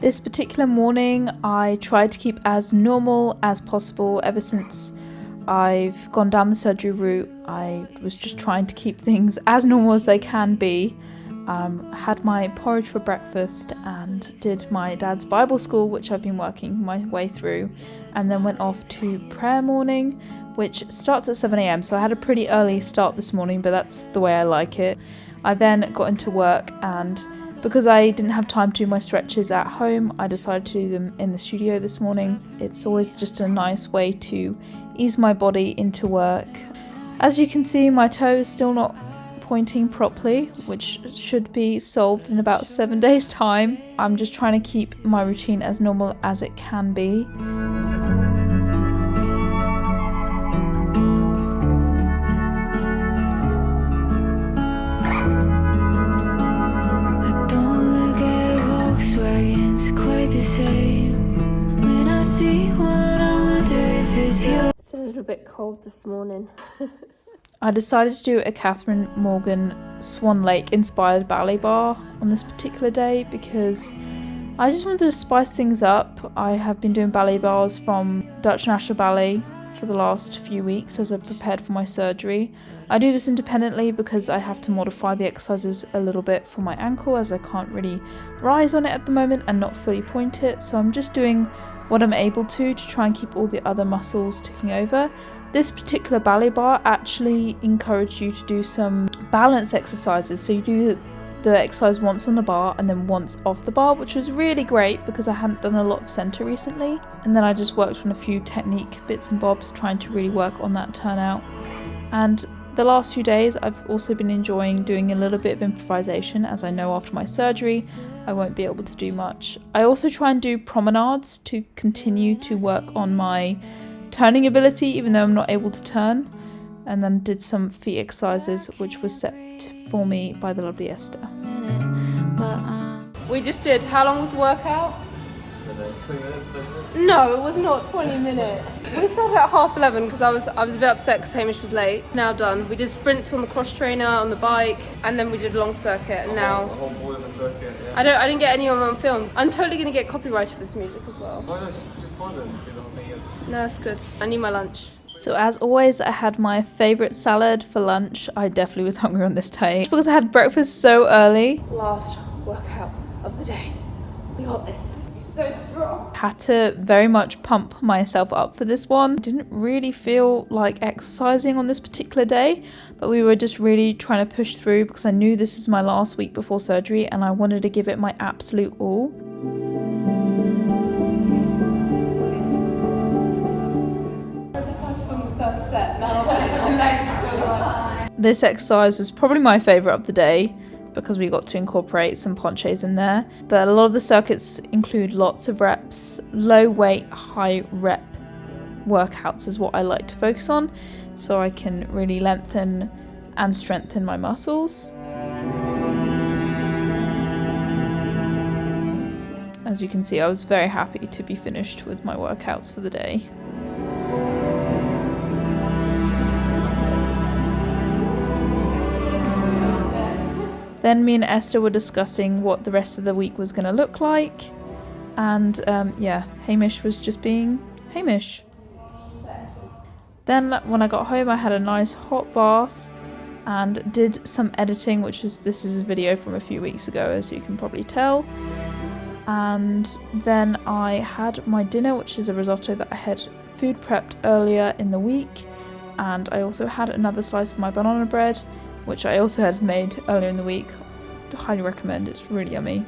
This particular morning I tried to keep as normal as possible. Ever since I've gone down the surgery route, I was just trying to keep things as normal as they can be. Had my porridge for breakfast and did my dad's Bible school, which I've been working my way through, and then went off to prayer morning, which starts at 7 a.m. So I had a pretty early start this morning, but that's the way I like it. I then got into work, and because I didn't have time to do my stretches at home, I decided to do them in the studio this morning. It's always just a nice way to ease my body into work. As you can see, my toe is still not pointing properly, which should be solved in about 7 days' time. I'm just trying to keep my routine as normal as it can be. I don't look at Volkswagens quite the same. When I see one, I wonder if it's yours. It's a little bit cold this morning. I decided to do a Catherine Morgan Swan Lake inspired ballet bar on this particular day because I just wanted to spice things up. I have been doing ballet bars from Dutch National Ballet for the last few weeks as I prepared for my surgery. I do this independently because I have to modify the exercises a little bit for my ankle, as I can't really rise on it at the moment and not fully point it, so I'm just doing what I'm able to try and keep all the other muscles ticking over. This particular ballet bar actually encouraged you to do some balance exercises, so you do the exercise once on the bar and then once off the bar, which was really great because I hadn't done a lot of center recently. And then I just worked on a few technique bits and bobs, trying to really work on that turnout. And the last few days I've also been enjoying doing a little bit of improvisation, as I know after my surgery I won't be able to do much. I also try and do promenades to continue to work on my turning ability, even though I'm not able to turn, and then did some feet exercises which was set for me by the lovely Esther. We just did, how long was the workout? 20 minutes, 30 minutes? No, it was not 20 minutes. We started at 11:30 because I was a bit upset because Hamish was late. Now done. We did sprints on the cross trainer, on the bike, and then we did a long circuit, and now... A whole board of a circuit, yeah. I didn't get any of them on film. I'm totally going to get copyrighted for this music as well. Why not just pause it and do the whole thing again? No, that's good. I need my lunch. So as always, I had my favourite salad for lunch. I definitely was hungry on this day because I had breakfast so early. Last workout of the day. We got this. You're so strong. Had to very much pump myself up for this one. Didn't really feel like exercising on this particular day, but we were just really trying to push through because I knew this was my last week before surgery and I wanted to give it my absolute all. This exercise was probably my favourite of the day because we got to incorporate some penchés in there, but a lot of the circuits include lots of reps. Low weight, high rep workouts is what I like to focus on, so I can really lengthen and strengthen my muscles. As you can see, I was very happy to be finished with my workouts for the day. Then me and Esther were discussing what the rest of the week was going to look like, and yeah, Hamish was just being Hamish. Then when I got home I had a nice hot bath and did some editing, this is a video from a few weeks ago, as you can probably tell. And then I had my dinner, which is a risotto that I had food prepped earlier in the week, and I also had another slice of my banana bread, which I also had made earlier in the week. Highly recommend, it's really yummy.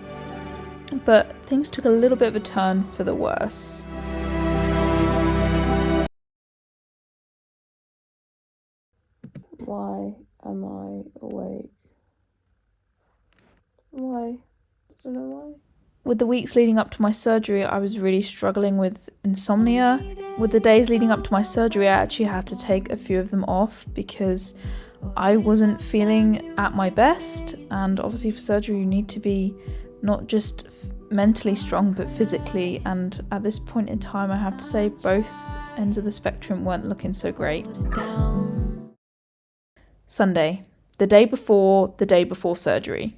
But things took a little bit of a turn for the worse. Why am I awake? Why? I don't know why. With the weeks leading up to my surgery, I was really struggling with insomnia. With the days leading up to my surgery, I actually had to take a few of them off because I wasn't feeling at my best, and obviously for surgery you need to be not just mentally strong but physically, and at this point in time I have to say both ends of the spectrum weren't looking so great. Sunday, the day before surgery.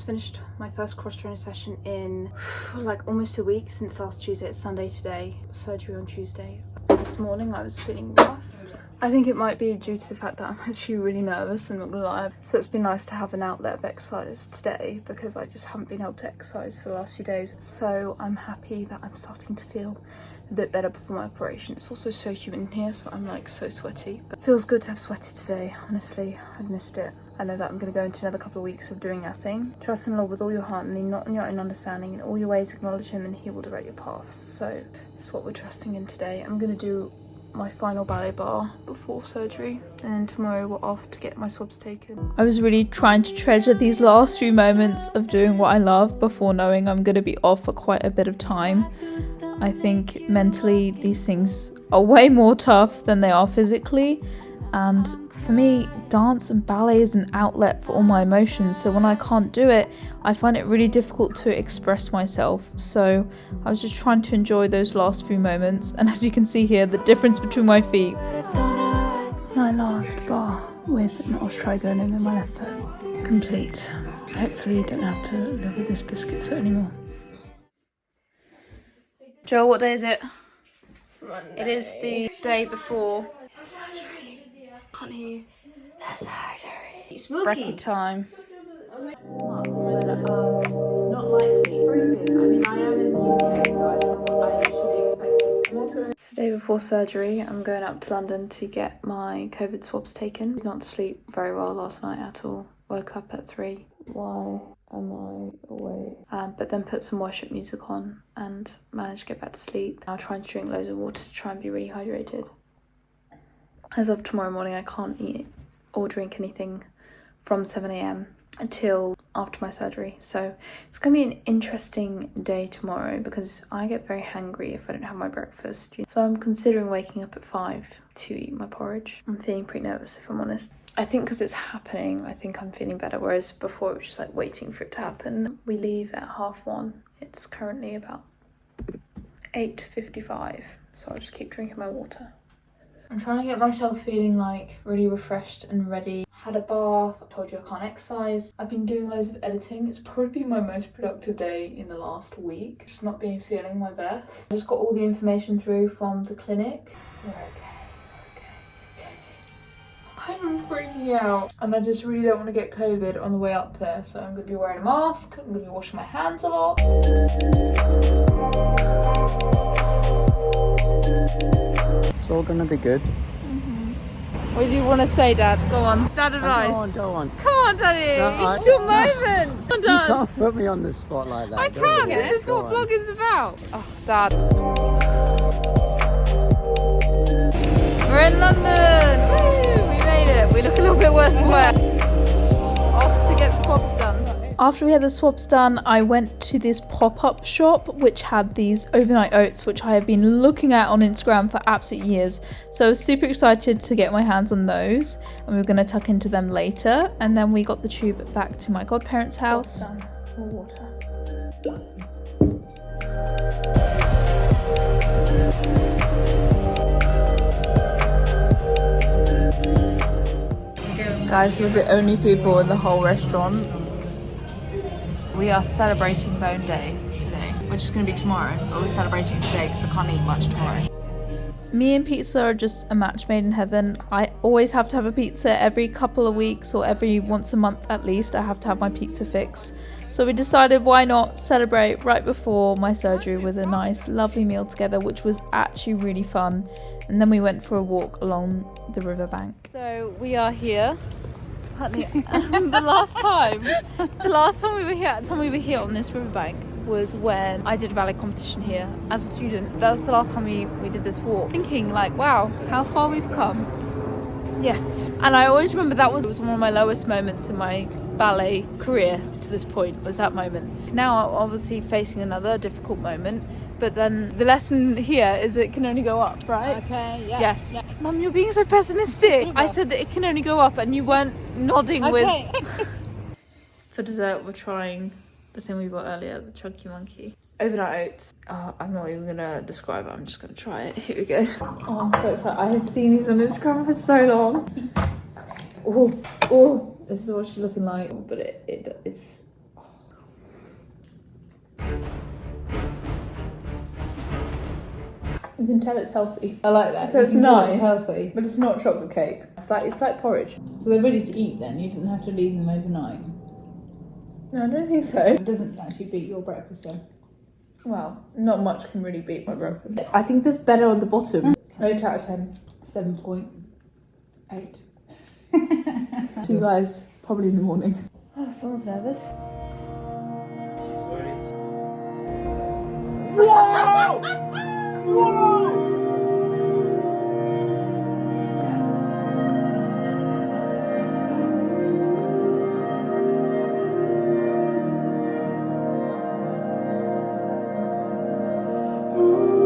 finished my first cross trainer session in like almost a week since last Tuesday. It's Sunday today, surgery on Tuesday. This morning I was feeling rough. I think it might be due to the fact that I'm actually really nervous, I'm not gonna lie. So it's been nice to have an outlet of exercise today because I just haven't been able to exercise for the last few days. So I'm happy that I'm starting to feel a bit better before my operation. It's also so humid in here, so I'm like so sweaty. But it feels good to have sweated today, honestly. I've missed it. I know that I'm going to go into another couple of weeks of doing nothing. Trust in the Lord with all your heart and lean not on your own understanding. In all your ways acknowledge him and he will direct your paths. So that's what we're trusting in today. I'm going to do my final ballet bar before surgery, and then tomorrow we're off to get my swabs taken. I was really trying to treasure these last few moments of doing what I love before knowing I'm going to be off for quite a bit of time. I think mentally these things are way more tough than they are physically, and for me, dance and ballet is an outlet for all my emotions, so when I can't do it, I find it really difficult to express myself. So I was just trying to enjoy those last few moments, and as you can see here, the difference between my feet. My last bar with an ostrigonum in my left foot. Complete. Hopefully you don't have to live with this biscuit foot anymore. Joel, what day is it? Monday. It is the day before surgery. Can't hear you. The surgery. It's Brekkie time. Not likely freezing. I mean, I am in the UK, so I don't know what I should be expecting. It's the day before surgery. I'm going up to London to get my COVID swabs taken. Did not sleep very well last night at all. Woke up at 3. Why am I awake? But then put some worship music on and managed to get back to sleep. I'll try and drink loads of water to try and be really hydrated. As of tomorrow morning, I can't eat or drink anything from 7 a.m. until after my surgery. So it's going to be an interesting day tomorrow because I get very hangry if I don't have my breakfast. So I'm considering waking up at 5 to eat my porridge. I'm feeling pretty nervous if I'm honest. I think because it's happening, I think I'm feeling better, whereas before it was just like waiting for it to happen. We leave at 1:30. It's currently about 8:55, so I'll just keep drinking my water. I'm trying to get myself feeling like really refreshed and ready. Had a bath, I told you I can't exercise. I've been doing loads of editing. It's probably been my most productive day in the last week. Just not been feeling my best. I just got all the information through from the clinic. We're okay. I'm freaking out. And I just really don't want to get COVID on the way up there. So I'm going to be wearing a mask. I'm going to be washing my hands a lot. It's all gonna be good. What do you want to say, Dad? Go on. Dad advice. Go on. Come on, Daddy. No, it's your moment. Come on, You Dad. can't put me on the spot like that. I do can't. you? This is Go what on. vlogging's about. Oh, Dad. We're in London. Woo! We made it. We look a little bit worse for wear. Off to get the swabs done. After we had the swabs done, I went to this pop-up shop which had these overnight oats which I have been looking at on Instagram for absolute years. So I was super excited to get my hands on those, and we were going to tuck into them later. And then we got the tube back to my godparents' house. More water. Guys, we're the only people in the whole restaurant. We are celebrating Bone Day today, which is going to be tomorrow, but we're celebrating today because I can't eat much tomorrow. Me and pizza are just a match made in heaven. I always have to have a pizza every couple of weeks or every once a month at least. I have to have my pizza fix. So we decided why not celebrate right before my surgery with a nice lovely meal together, which was actually really fun. And then we went for a walk along the riverbank. So we are here. The last time we were here on this riverbank was when I did a ballet competition here as a student. That was the last time we did this walk. Thinking like, wow, how far we've come. Yes. And I always remember that was one of my lowest moments in my ballet career to this point, was that moment. Now I'm obviously facing another difficult moment, but then the lesson here is it can only go up, right? Okay, yeah. Yes. Yeah. Mum, you're being so pessimistic. I said that it can only go up and you weren't nodding Okay. with... For dessert, we're trying the thing we bought earlier, the Chunky Monkey. Overnight oats. I'm not even going to describe it, I'm just going to try it. Here we go. Oh, I'm so excited. I have seen these on Instagram for so long. Oh, this is what she's looking like. But it's... You can tell it's healthy. I like that. So it's You can tell nice. It's healthy. But it's not chocolate cake. It's like porridge. So they're ready to eat then. You didn't have to leave them overnight. No, I don't think so. It doesn't actually beat your breakfast though. Well, not much can really beat my breakfast. I think there's better on the bottom. 8 out of 10. 7.8. To you guys, probably in the morning. Oh, someone's nervous. Ooh.